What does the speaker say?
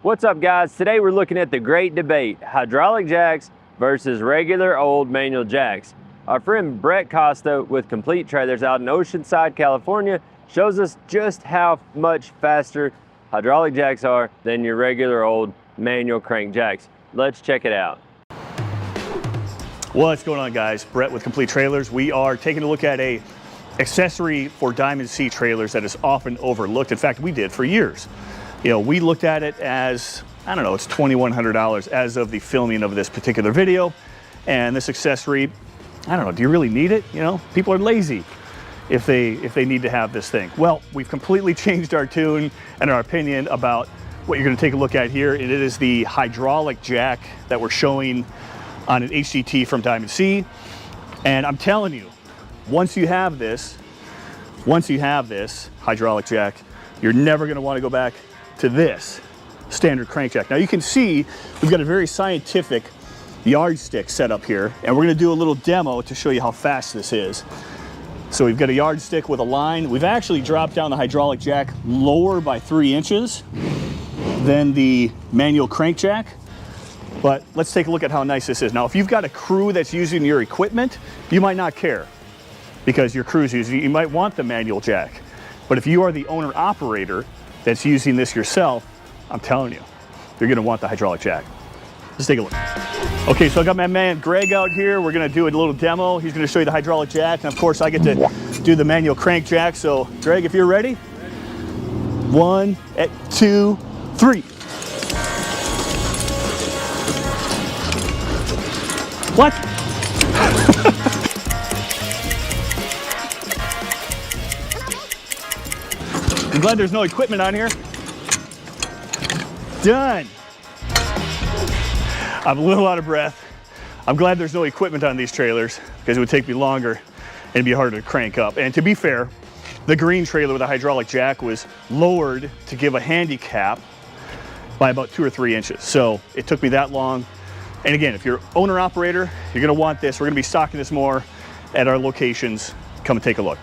What's up, guys? Today we're looking at the great debate, hydraulic jacks versus regular old manual jacks. Our friend Brett Costa with Complete Trailers out in Oceanside, California shows us just how much faster hydraulic jacks are than your regular old manual crank jacks. Let's check it out. What's going on, guys? Brett with Complete Trailers. We are taking a look at a accessory for Diamond C trailers that is often overlooked. In fact, we did for years. We looked at it as, I don't know, it's $2,100 as of the filming of this particular video. And this accessory, I don't know, do you really need it? People are lazy if they need to have this thing. Well, we've completely changed our tune and our opinion about what you're gonna take a look at here. And it is the hydraulic jack that we're showing on an HDT from Diamond C. And I'm telling you, once you have this hydraulic jack, you're never gonna wanna go back to this standard crank jack. Now you can see we've got a very scientific yardstick set up here, and we're gonna do a little demo to show you how fast this is. So we've got a yardstick with a line. We've actually dropped down the hydraulic jack lower by 3 inches than the manual crank jack. But let's take a look at how nice this is. Now, if you've got a crew that's using your equipment, you might not care because your crew's using, you might want the manual jack. But if you are the owner operator that's using this yourself, I'm telling you, you're gonna want the hydraulic jack. Let's take a look. Okay, so I got my man Greg out here. We're gonna do a little demo. He's gonna show you the hydraulic jack, and of course I get to do the manual crank jack. So Greg, if you're ready, 1, 2, 3. What? I'm glad there's no equipment on here. Done. I'm a little out of breath. I'm glad there's no equipment on these trailers because it would take me longer and it'd be harder to crank up. And to be fair, the green trailer with a hydraulic jack was lowered to give a handicap by about 2 or 3 inches. So it took me that long. And again, if you're owner operator, you're gonna want this. We're gonna be stocking this more at our locations. Come and take a look.